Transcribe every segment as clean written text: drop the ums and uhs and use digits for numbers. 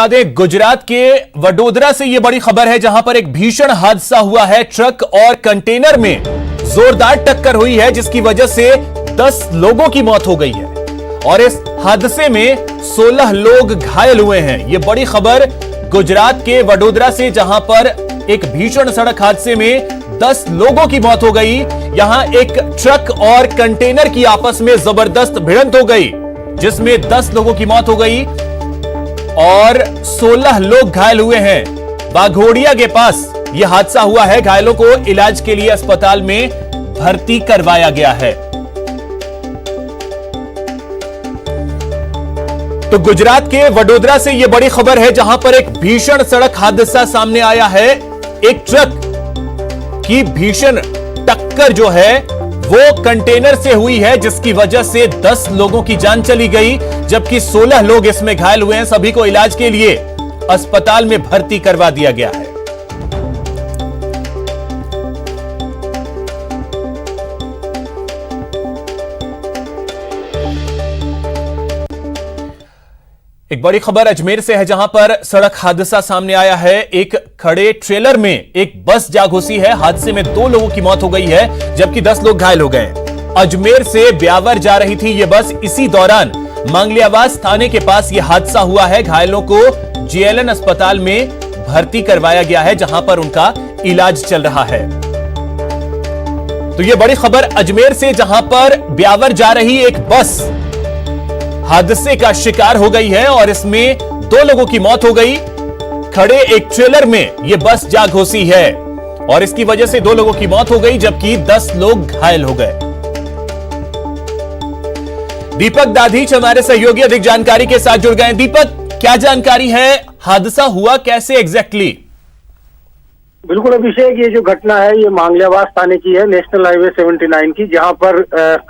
गुजरात के वडोदरा से यह बड़ी खबर है, जहां पर एक भीषण हादसा हुआ है। ट्रक और कंटेनर में जोरदार टक्कर हुई है, जिसकी वजह से 10 लोगों की मौत हो गई है और इस हादसे में 16 लोग घायल हुए हैं। यह बड़ी खबर गुजरात के वडोदरा से, जहां पर एक भीषण सड़क हादसे में 10 लोगों की मौत हो गई। यहां एक ट्रक और कंटेनर की आपस में जबरदस्त भिड़ंत हो गई, जिसमें 10 लोगों की मौत हो गई और 16 लोग घायल हुए हैं। बाघोड़िया के पास यह हादसा हुआ है। घायलों को इलाज के लिए अस्पताल में भर्ती करवाया गया है। तो गुजरात के वडोदरा से यह बड़ी खबर है, जहां पर एक भीषण सड़क हादसा सामने आया है। एक ट्रक की भीषण टक्कर जो है वो कंटेनर से हुई है, जिसकी वजह से 10 लोगों की जान चली गई, जबकि 16 लोग इसमें घायल हुए हैं। सभी को इलाज के लिए अस्पताल में भर्ती करवा दिया गया है। एक बड़ी खबर अजमेर से है, जहां पर सड़क हादसा सामने आया है। एक खड़े ट्रेलर में एक बस जा घुसी है। हादसे में 2 लोगों की मौत हो गई है, जबकि 10 लोग घायल हो गए। अजमेर से ब्यावर जा रही थी यह बस। इसी दौरान मांगलियावास थाने के पास यह हादसा हुआ है। घायलों को जेएलएन अस्पताल में भर्ती करवाया गया है, जहां पर उनका इलाज चल रहा है। तो यह बड़ी खबर अजमेर से, जहां पर ब्यावर जा रही एक बस हादसे का शिकार हो गई है और इसमें 2 लोगों की मौत हो गई। खड़े एक ट्रेलर में यह बस जा घुसी है और इसकी वजह से 2 लोगों की मौत हो गई, जबकि 10 लोग घायल हो गए। दीपक दाधीच हमारे सहयोगी अधिक जानकारी के साथ जुड़ गए। दीपक, क्या जानकारी है? हादसा हुआ कैसे एग्जैक्टली? बिल्कुल अभिषेक, ये जो घटना है ये मांगलियावास थाने की है, नेशनल हाईवे 79 की, जहां पर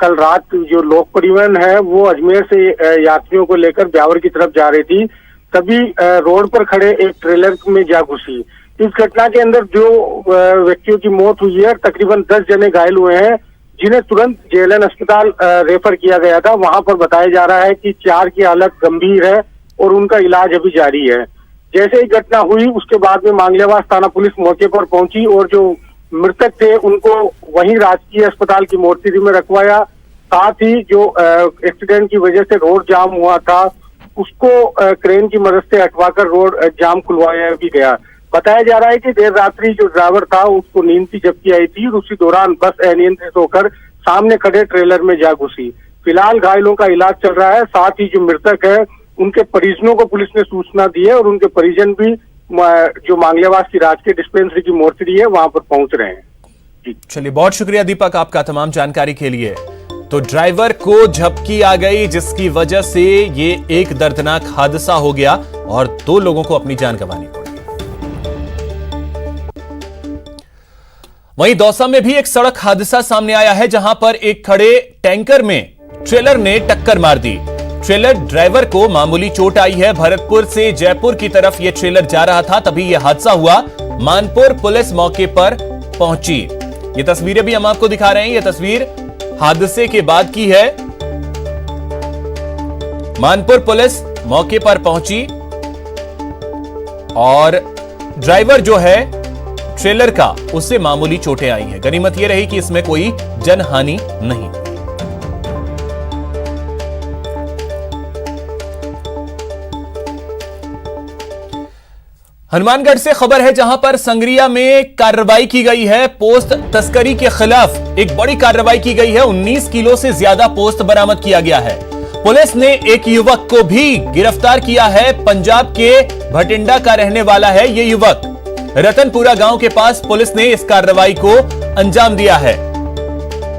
कल रात जो लोक परिवहन है वो अजमेर से यात्रियों को लेकर ब्यावर की तरफ जा रही थी। तभी रोड पर खड़े एक ट्रेलर में जा घुसी। इस घटना के अंदर जो व्यक्तियों की मौत हुई है, तकरीबन 10 जने घायल हुए हैं, जिन्हें तुरंत जेएलएन अस्पताल रेफर किया गया था। वहां पर बताया जा रहा है कि 4 की हालत गंभीर है और उनका इलाज अभी जारी है। जैसे ही घटना हुई उसके बाद में मांगलियावास थाना पुलिस मौके पर पहुंची और जो मृतक थे उनको वहीं राजकीय अस्पताल की मोर्चरी में रखवाया। साथ ही जो एक्सीडेंट की वजह से रोड जाम हुआ था उसको क्रेन की मदद से हटवाकर रोड जाम खुलवाया भी गया। बताया जा रहा है कि देर रात्रि जो ड्राइवर था उसको नींद की झपकी आई थी और उसी दौरान बस अनियंत्रित होकर सामने खड़े ट्रेलर में जा घुसी। फिलहाल घायलों का इलाज चल रहा है। साथ ही जो मृतक है उनके परिजनों को पुलिस ने सूचना दी है और उनके परिजन भी जो मांगलियावास की राजकीय डिस्पेंसरी की मोर्चरी है वहां पर पहुंच रहे हैं। जी चलिए, बहुत शुक्रिया दीपक आपका तमाम जानकारी के लिए। तो ड्राइवर को झपकी आ गई, जिसकी वजह से ये एक दर्दनाक हादसा हो गया और 2 लोगों को अपनी जान गंवानी पड़ी। वहीं दौसा में भी एक सड़क हादसा सामने आया है, जहां पर एक खड़े टैंकर में ट्रेलर ने टक्कर मार दी। ट्रेलर ड्राइवर को मामूली चोट आई है। भरतपुर से जयपुर की तरफ यह ट्रेलर जा रहा था, तभी यह हादसा हुआ। मानपुर पुलिस मौके पर पहुंची। ये तस्वीरें भी हम आपको दिखा रहे हैं। यह तस्वीर हादसे के बाद की है। मानपुर पुलिस मौके पर पहुंची और ड्राइवर जो है ट्रेलर का, उससे मामूली चोटें आई हैं। गनीमत यह रही कि इसमें कोई जनहानि नहीं। हनुमानगढ़ से खबर है, जहां पर संगरिया में कार्रवाई की गई है। पोस्त तस्करी के खिलाफ एक बड़ी कार्रवाई की गई है। 19 किलो से ज्यादा पोस्त बरामद किया गया है। पुलिस ने एक युवक को भी गिरफ्तार किया है। पंजाब के भटिंडा का रहने वाला है यह युवक। रतनपुरा गांव के पास पुलिस ने इस कार्रवाई को अंजाम दिया है।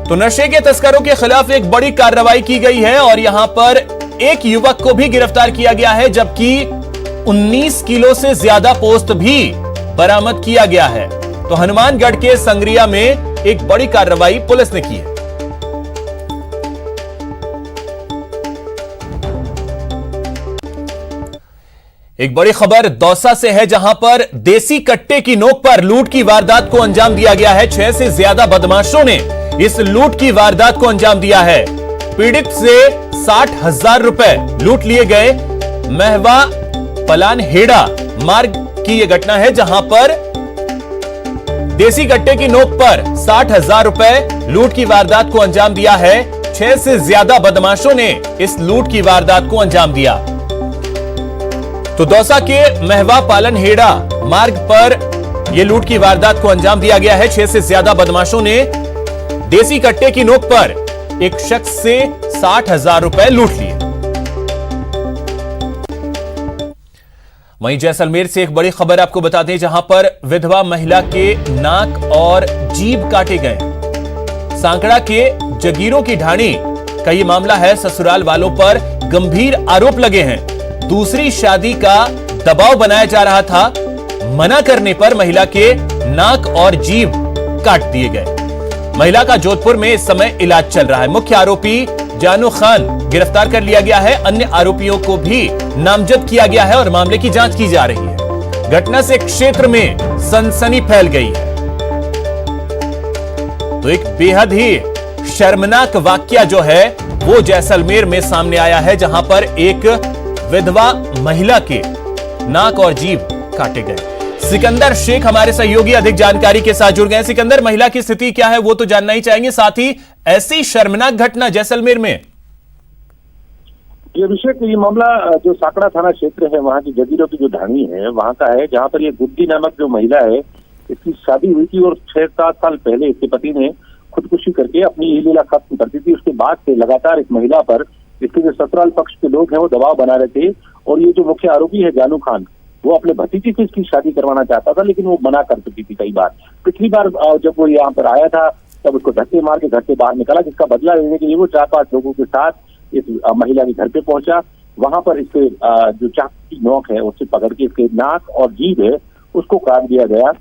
तो नशे के तस्करों के खिलाफ एक बड़ी कार्रवाई की गई है और यहां पर एक युवक को भी गिरफ्तार किया गया है, जबकि 19 किलो से ज्यादा पोस्त भी बरामद किया गया है। तो हनुमानगढ़ के संगरिया में एक बड़ी कार्रवाई पुलिस ने की है। एक बड़ी खबर दौसा से है, जहां पर देसी कट्टे की नोक पर लूट की वारदात को अंजाम दिया गया है। 6 से ज्यादा बदमाशों ने इस लूट की वारदात को अंजाम दिया है। पीड़ित से 60,000 रुपए लूट लिए गए। महवा पलानहेड़ा मार्ग की यह घटना है, जहां पर देसी कट्टे की नोक पर 60,000 रुपए लूट की वारदात को अंजाम दिया है। 6 से ज्यादा बदमाशों ने इस लूट की वारदात को अंजाम दिया। तो दौसा के महवा पालनहेड़ा मार्ग पर यह लूट की वारदात को अंजाम दिया गया है। 6 से ज्यादा बदमाशों ने देसी कट्टे की नोक पर एक शख्स से 60,000 रुपए लूट लिए। वहीं जैसलमेर से एक बड़ी खबर आपको बता दें, जहां पर विधवा महिला के नाक और जीभ काटे गए। सांकड़ा के जगीरों की ढाणी का यह मामला है। ससुराल वालों पर गंभीर आरोप लगे हैं। दूसरी शादी का दबाव बनाया जा रहा था। मना करने पर महिला के नाक और जीभ काट दिए गए। महिला का जोधपुर में इस समय इलाज चल रहा है। मुख्य आरोपी जानू खान गिरफ्तार कर लिया गया है। अन्य आरोपियों को भी नामजद किया गया है और मामले की जांच की जा रही है। घटना से क्षेत्र में सनसनी फैल गई है। तो एक बेहद ही शर्मनाक वाकया जो है वो जैसलमेर में सामने आया है, जहां पर एक विधवा महिला के नाक और जीभ काटे गए। सिकंदर शेख हमारे सहयोगी अधिक जानकारी के साथ जुड़ गए। सिकंदर, महिला की स्थिति क्या है वो तो जानना ही चाहेंगे, साथ ही ऐसी शर्मनाक घटना जैसलमेर में। ये विषय ये मामला जो साकड़ा थाना क्षेत्र है, वहाँ की जगीरों की जो ढाणी है वहाँ का है, जहाँ पर ये गुड्डी नामक जो महिला है, इसकी शादी हुई थी और 6-7 साल पहले इसके पति ने खुदकुशी करके अपनी ये लीला खत्म कर दी थी। उसके बाद से लगातार इस महिला पर इसके जो ससुराल पक्ष के लोग हैं वो दबाव बना रहे थे। और ये जो मुख्य आरोपी है जानू खान, वो अपने भतीजे से इसकी शादी करवाना चाहता था, लेकिन वो मना कर चुकी थी कई बार। पिछली बार जब वो यहाँ पर आया था तब उसको धक्के मार के घर से बाहर निकाला, जिसका बदला लेने के लिए वो 4-5 लोगों के साथ इस महिला के घर पे पहुंचा। वहां पर इसके जो चाकू की नोक है उससे पकड़ के इसके नाक और जीभ है उसको काट दिया गया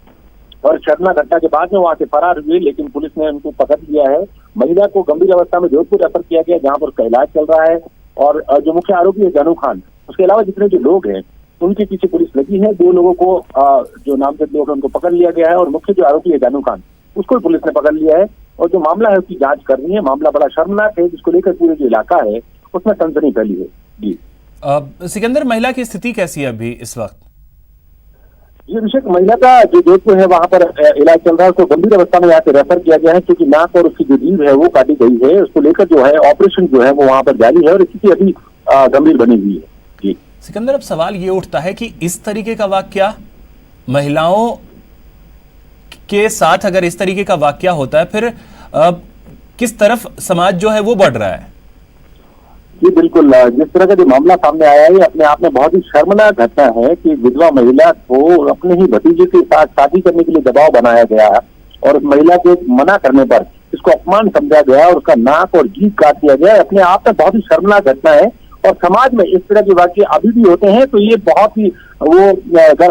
और शर्मनाक घटना के बाद में वहां से फरार हुए, लेकिन पुलिस ने उनको पकड़ लिया है। महिला को गंभीर अवस्था में जोधपुर रेफर किया गया, जहाँ पर उसका इलाज चल रहा है। और जो मुख्य आरोपी है जानू खान, उसके अलावा जितने जो लोग हैं उनके पीछे पुलिस लगी है। 2 लोगों को जो नामजद लोग हैं उनको पकड़ लिया गया है और मुख्य जो आरोपी है जानू खान, उसको भी पुलिस ने पकड़ लिया है और जो मामला है उसकी जांच कर रही है। मामला बड़ा शर्मनाक है, जिसको लेकर पूरे जो इलाका है उसमें सनसनी फैली है। जी सिकंदर, महिला की स्थिति कैसी है अभी इस वक्त? ये विषय महिला का जो जोधपुर है वहाँ पर इलाज चल रहा है। उसको गंभीर अवस्था में यहाँ से रेफर किया गया है, क्योंकि नाक और उसकी जो जीभ है वो काटी गई है। उसको लेकर जो है ऑपरेशन जो है वो वहाँ पर जारी है और स्थिति अभी गंभीर बनी हुई है। जी सिकंदर, अब सवाल ये उठता है कि इस तरीके का वाकया महिलाओं के साथ अगर इस तरीके का वाकया होता है, फिर किस तरफ समाज जो है वो बढ़ रहा है? जी बिल्कुल, जिस तरह का जो मामला सामने आया है ये अपने आप में बहुत ही शर्मनाक घटना है कि विधवा महिला को अपने ही भतीजे के साथ शादी करने के लिए दबाव बनाया गया और उस महिला के मना करने पर इसको अपमान समझा गया और उसका नाक और जीभ काट दिया गया। अपने आप में बहुत ही शर्मनाक घटना है और समाज में इस तरह के वाकये अभी भी होते हैं, तो ये बहुत ही वो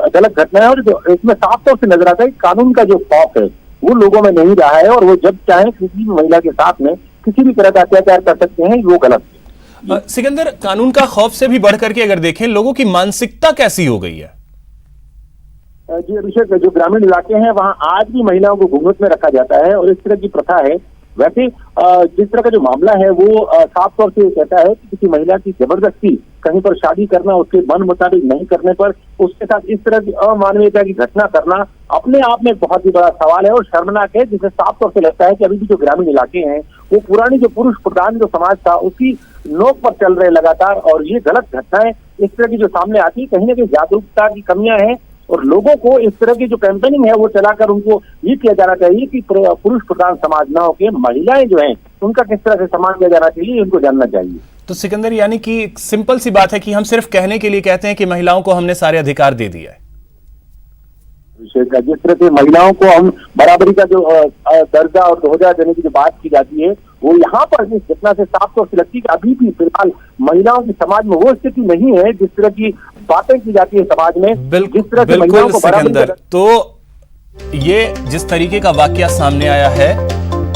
गलत घटना है। और जो इसमें साफ तौर से नजर आता है कि कानून का जो खौफ है वो लोगों में नहीं रहा है और वो जब चाहे किसी भी महिला के साथ में किसी भी तरह का अत्याचार कर सकते हैं, वो गलत है। सिकंदर, कानून का खौफ से भी बढ़कर के अगर देखें, लोगों की मानसिकता कैसी हो गई है? जी अभिषेक, जो ग्रामीण इलाके हैं वहाँ आज भी महिलाओं को घूंघट में रखा जाता है और इस तरह की प्रथा है। वैसे जिस तरह का जो मामला है वो साफ तौर से कहता है कि किसी महिला की जबरदस्ती कहीं पर शादी करना, उसके मन मुताबिक नहीं करने पर उसके साथ इस तरह की अमानवीयता की घटना करना अपने आप में बहुत ही बड़ा सवाल है और शर्मनाक है, जिससे साफ तौर से लगता है कि अभी भी जो ग्रामीण इलाके हैं वो पुरानी जो पुरुष प्रधान जो समाज था उसकी नोक पर चल रहे लगातार। और ये गलत घटनाएं इस तरह की जो सामने आती है, कहीं ना कहीं जागरूकता की कमियां हैं और लोगों को इस तरह की जो कैंपेनिंग है वो चलाकर उनको ये किया जाना चाहिए कि पुरुष प्रधान समाज न होकर महिलाएं जो हैं उनका किस तरह से सम्मान किया जाना चाहिए, उनको जानना चाहिए। तो सिकंदर, यानी कि एक सिंपल सी बात है कि हम सिर्फ कहने के लिए कहते हैं कि महिलाओं को हमने सारे अधिकार दे दिया है। जिस तरह से महिलाओं को हम बराबरी का जो दर्जा और दर्जा देने की जो बात की जाती है वो यहाँ पर इस घटना से साफ तौर से लगती है कि अभी भी फिलहाल महिलाओं की समाज में वो स्थिति नहीं है जिस तरह की बातें की जाती है समाज में। जिस तरह से महिलाओं को बराबरी, तो ये जिस तरीके का वाकया सामने आया है,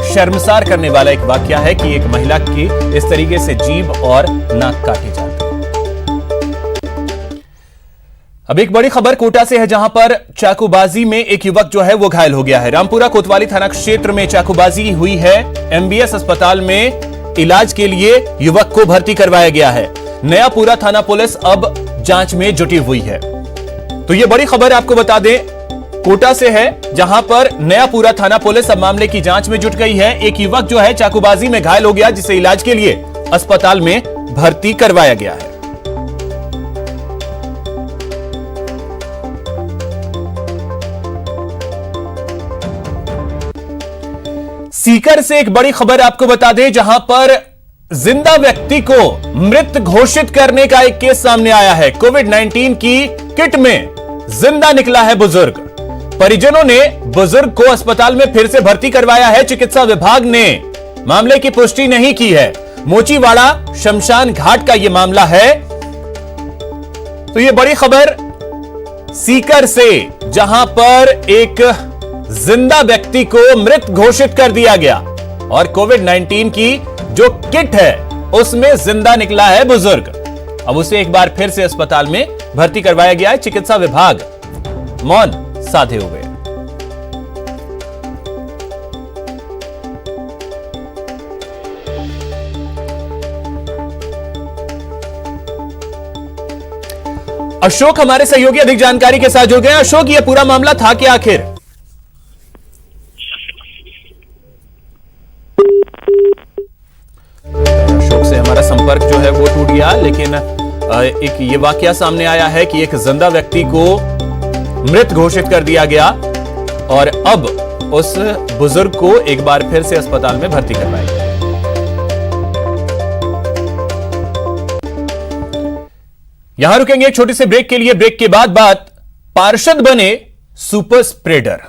शर्मसार करने वाला एक वाकया है कि एक महिला की इस तरीके से जीभ और नाक काटे जाते हैं। अब एक बड़ी खबर कोटा से है, जहां पर चाकूबाजी में एक युवक जो है वो घायल हो गया है। रामपुरा कोतवाली थाना क्षेत्र में चाकूबाजी हुई है। एमबीएस अस्पताल में इलाज के लिए युवक को भर्ती करवाया गया है। नयापुरा थाना पुलिस अब जांच में जुटी हुई है। तो यह बड़ी खबर आपको बता दें कोटा से है, जहां पर नयापुरा थाना पुलिस अब मामले की जांच में जुट गई है। एक युवक जो है चाकूबाजी में घायल हो गया, जिसे इलाज के लिए अस्पताल में भर्ती करवाया गया है। सीकर से एक बड़ी खबर आपको बता दें, जहां पर जिंदा व्यक्ति को मृत घोषित करने का एक केस सामने आया है। कोविड-19 की किट में जिंदा निकला है बुजुर्ग। परिजनों ने बुजुर्ग को अस्पताल में फिर से भर्ती करवाया है। चिकित्सा विभाग ने मामले की पुष्टि नहीं की है। मोचीवाड़ा शमशान घाट का यह मामला है। तो यह बड़ी खबर सीकर से, जहां पर एक जिंदा व्यक्ति को मृत घोषित कर दिया गया और कोविड-19 की जो किट है उसमें जिंदा निकला है बुजुर्ग। अब उसे एक बार फिर से अस्पताल में भर्ती करवाया गया है। चिकित्सा विभाग मौन साधे हुए। अशोक हमारे सहयोगी अधिक जानकारी के साथ जुड़ गए। अशोक, यह पूरा मामला था क्या आखिर? अशोक से हमारा संपर्क जो है वो टूट गया, लेकिन एक ये वाकया सामने आया है कि एक जिंदा व्यक्ति को मृत घोषित कर दिया गया और अब उस बुजुर्ग को एक बार फिर से अस्पताल में भर्ती करवाया गया। यहां रुकेंगे एक छोटे से ब्रेक के लिए। ब्रेक के बाद बात पार्षद बने सुपर स्प्रेडर।